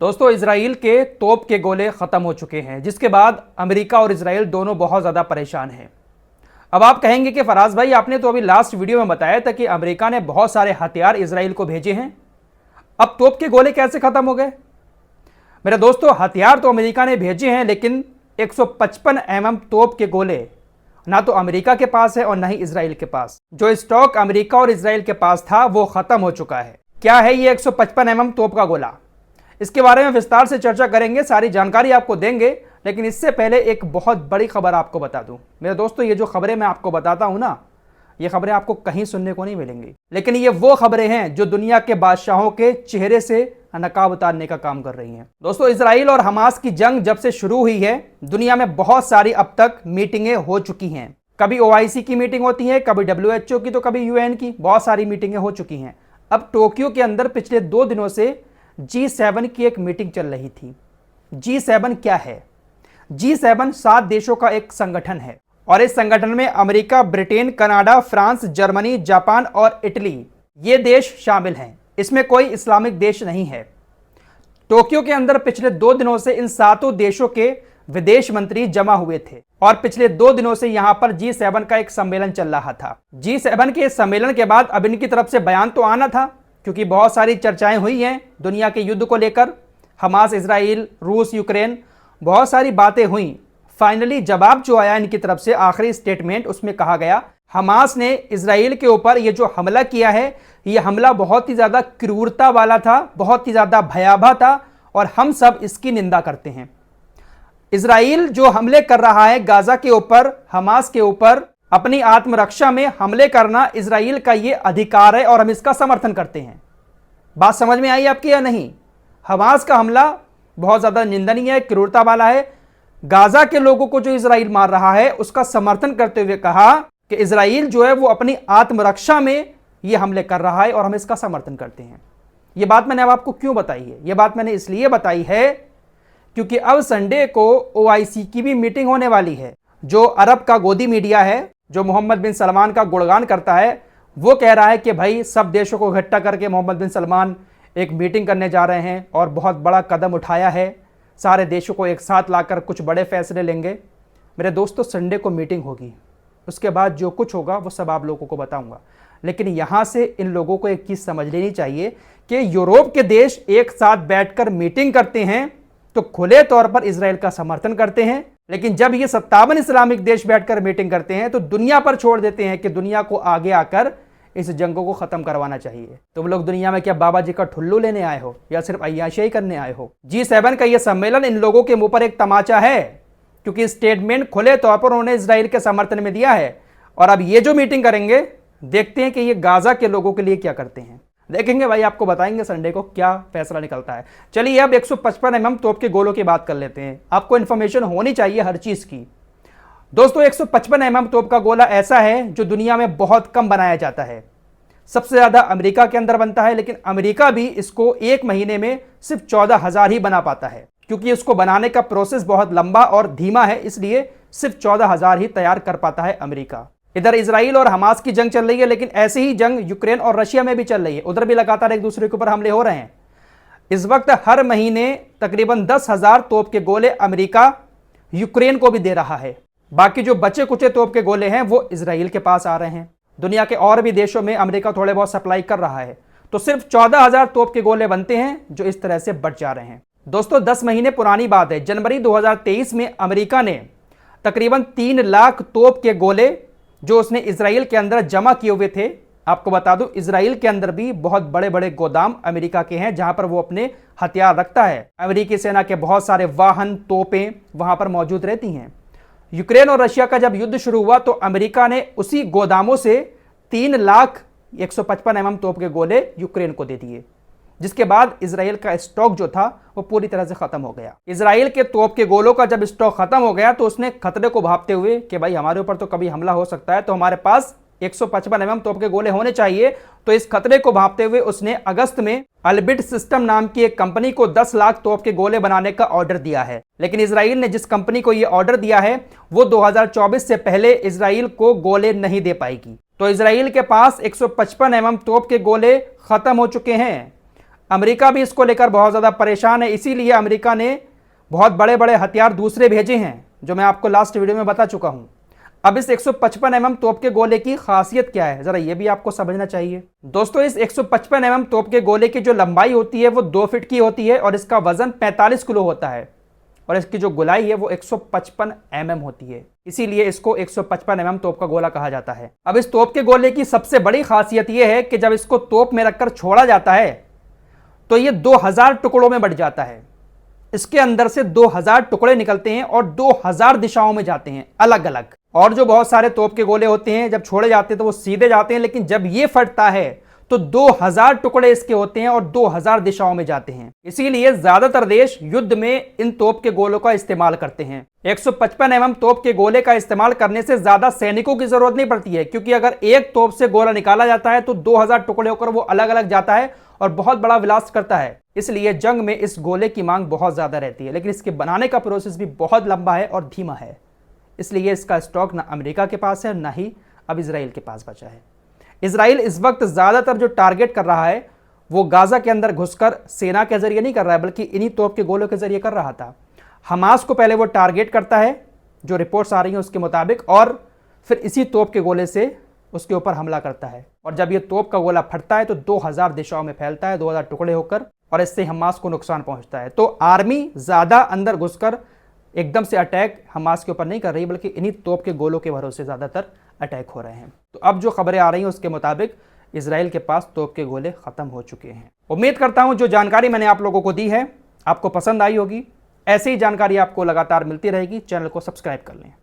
दोस्तों, इजराइल के तोप के गोले खत्म हो चुके हैं, जिसके बाद अमेरिका और इजराइल दोनों बहुत ज़्यादा परेशान हैं। अब आप कहेंगे कि फराज भाई, आपने तो अभी लास्ट वीडियो में बताया था कि अमेरिका ने बहुत सारे हथियार इजराइल को भेजे हैं, अब तोप के गोले कैसे खत्म हो गए? मेरे दोस्तों, हथियार तो अमेरिका ने भेजे हैं, लेकिन 155 mm तोप के गोले ना तो अमेरिका के पास है और ना ही इजराइल के पास। जो स्टॉक अमेरिका और इजराइल के पास था वो खत्म हो चुका है। क्या है ये 155 mm तोप का गोला? इसके बारे में विस्तार से चर्चा करेंगे, सारी जानकारी आपको देंगे। लेकिन इससे पहले एक बहुत बड़ी खबर आपको बता दूं। मेरे दोस्तों, ये जो खबरें मैं आपको बताता हूं ना, ये खबरें आपको कहीं सुनने को नहीं मिलेंगी, लेकिन ये वो खबरें हैं जो दुनिया के बादशाहों के चेहरे से नकाब उतारने का काम कर रही हैं। दोस्तों, इजराइल और हमास की जंग जब से शुरू हुई है, दुनिया में बहुत सारी अब तक मीटिंगें हो चुकी हैं। कभी OIC की मीटिंग होती है, कभी WHO की, तो कभी UN की। बहुत सारी मीटिंगें हो चुकी हैं। अब टोक्यो के अंदर पिछले 2 दिनों से G7 की एक मीटिंग चल रही थी। G7 क्या है? G7 7 देशों का एक संगठन है और इस संगठन में America, Britain, Canada, France, Germany, Japan और इटली, ये देश शामिल हैं। इसमें कोई इस्लामिक देश नहीं है। टोक्यो के अंदर पिछले 2 दिनों से इन 7 देशों के विदेश मंत्री जमा हुए थे और पिछले 2 दिनों से यहां पर G7 का एक सम्मेलन चल रहा था। G7 के इस सम्मेलन के बाद अब इनकी तरफ से बयान तो आना था, क्योंकि बहुत सारी चर्चाएं हुई हैं दुनिया के युद्ध को लेकर। हमास, इजराइल, रूस, यूक्रेन, बहुत सारी बातें हुई। फाइनली जवाब जो आया इनकी तरफ से, आखिरी स्टेटमेंट, उसमें कहा गया हमास ने इजराइल के ऊपर ये जो हमला किया है, ये हमला बहुत ही ज्यादा क्रूरता वाला था, बहुत ही ज्यादा भयावह था और हम सब इसकी निंदा करते हैं। इजराइल जो हमले कर रहा है गाजा के ऊपर, हमास के ऊपर, अपनी आत्मरक्षा में हमले करना इजराइल का ये अधिकार है और हम इसका समर्थन करते हैं। बात समझ में आई आपकी या नहीं? हमास का हमला बहुत ज्यादा निंदनीय है, क्रूरता वाला है। गाजा के लोगों को जो इजराइल मार रहा है, उसका समर्थन करते हुए कहा कि इजराइल जो है वो अपनी आत्मरक्षा में ये हमले कर रहा है और हम इसका समर्थन करते हैं। ये बात मैंने अब आपको क्यों बताई है? ये बात मैंने इसलिए बताई है क्योंकि अब संडे को OIC की भी मीटिंग होने वाली है। जो अरब का गोदी मीडिया है, जो मोहम्मद बिन सलमान का गुणगान करता है, वो कह रहा है कि भाई सब देशों को इकट्ठा करके मोहम्मद बिन सलमान एक मीटिंग करने जा रहे हैं और बहुत बड़ा कदम उठाया है, सारे देशों को एक साथ लाकर कुछ बड़े फैसले लेंगे। मेरे दोस्तों, संडे को मीटिंग होगी, उसके बाद जो कुछ होगा वो सब आप लोगों को बताऊंगा। लेकिन यहाँ से इन लोगों को एक चीज़ समझ लेनी चाहिए कि यूरोप के देश एक साथ बैठकर मीटिंग करते हैं तो खुले तौर पर इजराइल का समर्थन करते हैं, लेकिन जब ये 57 इस्लामिक देश बैठकर मीटिंग करते हैं तो दुनिया पर छोड़ देते हैं कि दुनिया को आगे आकर इस जंगों को खत्म करवाना चाहिए। तुम लोग दुनिया में क्या बाबा जी का ठुल्लू लेने आए हो या सिर्फ अय्याशी करने आए हो? G7 का यह सम्मेलन इन लोगों के मुंह पर एक तमाचा है, क्योंकि स्टेटमेंट खुले तौर पर उन्होंने इजराइल के समर्थन में दिया है। और अब ये जो मीटिंग करेंगे, देखते हैं कि ये गाजा के लोगों के लिए क्या करते हैं। देखेंगे भाई, आपको बताएंगे संडे को क्या फैसला निकलता है। चलिए अब 155 mm तोप के गोलों की बात कर लेते हैं। आपको इन्फॉर्मेशन होनी चाहिए हर चीज की। दोस्तों, 155 mm तोप का गोला ऐसा है जो दुनिया में बहुत कम बनाया जाता है। सबसे ज्यादा अमेरिका के अंदर बनता है, लेकिन अमेरिका भी इसको 1 महीने में सिर्फ 14,000 ही बना पाता है, क्योंकि इसको बनाने का प्रोसेस बहुत लंबा और धीमा है, इसलिए सिर्फ 14,000 ही तैयार कर पाता है अमेरिका। इधर इजराइल और हमास की जंग चल रही है, लेकिन ऐसी ही जंग यूक्रेन और रशिया में भी चल रही है। उधर भी लगातार एक दूसरे के ऊपर हमले हो रहे हैं। इस वक्त हर महीने तकरीबन 10,000 तोप के गोले अमेरिका यूक्रेन को भी दे रहा है। बाकी जो बचे कुचे तोप के गोले हैं वो इजराइल के पास आ रहे हैं। दुनिया के और भी देशों में अमेरिका थोड़े बहुत सप्लाई कर रहा है, तो सिर्फ 14,000 तोप के गोले बनते हैं जो इस तरह से बढ़ जा रहे हैं। दोस्तों, 10 महीने पुरानी बात है, जनवरी 2023 में अमेरिका ने तकरीबन 3 लाख तोप के गोले जो उसने इजराइल के अंदर जमा किए हुए थे। आपको बता दूं, इजराइल के अंदर भी बहुत बड़े बड़े गोदाम अमेरिका के हैं जहां पर वो अपने हथियार रखता है। अमेरिकी सेना के बहुत सारे वाहन, तोपें वहां पर मौजूद रहती हैं। यूक्रेन और रशिया का जब युद्ध शुरू हुआ तो अमेरिका ने उसी गोदामों से 3 लाख 155 mm तोप के गोले यूक्रेन को दे दिए, जिसके बाद इजराइल का स्टॉक जो था वो पूरी तरह से खत्म हो गया। इजराइल के तोप के गोलों का जब स्टॉक खत्म हो गया तो उसने खतरे को भांपते हुए कि भाई हमारे ऊपर तो कभी हमला हो सकता है, तो हमारे पास 155 mm तोप के गोले होने चाहिए। तो इस खतरे को भांपते हुए उसने अगस्त में अल्बिट सिस्टम नाम की एक कंपनी को 10 लाख तोप के गोले बनाने का ऑर्डर दिया है। लेकिन इजराइल ने जिस कंपनी को यह ऑर्डर दिया है वो 2024 से पहले इजराइल को गोले नहीं दे पाएगी। तो इजराइल के पास 155 mm तोप के गोले खत्म हो चुके हैं। अमेरिका भी इसको लेकर बहुत ज़्यादा परेशान है, इसीलिए अमेरिका ने बहुत बड़े बड़े हथियार दूसरे भेजे हैं, जो मैं आपको लास्ट वीडियो में बता चुका हूं। अब इस 155 mm तोप के गोले की खासियत क्या है, जरा ये भी आपको समझना चाहिए। दोस्तों, इस 155 mm तोप के गोले की जो लंबाई होती है वो 2 फीट की होती है और इसका वजन 45 किलो होता है और इसकी जो गोलाई है वो 155 mm होती है, इसीलिए इसको 155 mm तोप का गोला कहा जाता है। अब इस तोप के गोले की सबसे बड़ी खासियत यह है कि जब इसको तोप में रखकर छोड़ा जाता है तो ये 2000 टुकड़ों में बढ़ जाता है। इसके अंदर से 2000 टुकड़े निकलते हैं और 2000 दिशाओं में जाते हैं अलग अलग। और जो बहुत सारे तोप के गोले होते हैं जब छोड़े जाते हैं तो वो सीधे जाते हैं, लेकिन जब ये फटता है तो 2000 टुकड़े इसके होते हैं और 2000 दिशाओं में जाते हैं। इसीलिए ज्यादातर देश युद्ध में इन तोप के गोलों का इस्तेमाल करते हैं। 155 mm तोप के गोले का इस्तेमाल करने से ज्यादा सैनिकों की जरूरत नहीं पड़ती है, क्योंकि अगर एक तोप से गोला निकाला जाता है तो 2000 टुकड़े होकर वो अलग अलग जाता है और बहुत बड़ा विलास करता है। इसलिए जंग में इस गोले की मांग बहुत ज्यादा रहती है, लेकिन इसके बनाने का प्रोसेस भी बहुत लंबा है और धीमा है। इसलिए इसका स्टॉक ना अमेरिका के पास है, ना ही अब इजराइल के पास बचा है। इजराइल इस वक्त ज्यादातर जो टारगेट कर रहा है वो गाजा के अंदर घुसकर सेना के जरिए नहीं कर रहा है, बल्कि इन्हीं तोप के गोलों के जरिए कर रहा था। हमास को पहले वो टारगेट करता है जो रिपोर्ट्स आ रही हैं उसके मुताबिक, और फिर इसी तोप के गोले से उसके ऊपर हमला करता है। और जब ये तोप का गोला फटता है तो 2000 दिशाओं में फैलता है, 2000 टुकड़े होकर, और इससे हमास को नुकसान पहुंचता है। तो आर्मी ज्यादा अंदर घुसकर एकदम से अटैक हमास के ऊपर नहीं कर रही, बल्कि इन्हीं तोप के गोलों के भरोसे ज्यादातर अटैक हो रहे हैं। तो अब जो खबरें आ रही हैं उसके मुताबिक इजराइल के पास तोप के गोले खत्म हो चुके हैं। उम्मीद करता हूं जो जानकारी मैंने आप लोगों को दी है आपको पसंद आई होगी। ऐसी ही जानकारी आपको लगातार मिलती रहेगी। चैनल को सब्सक्राइब कर लें।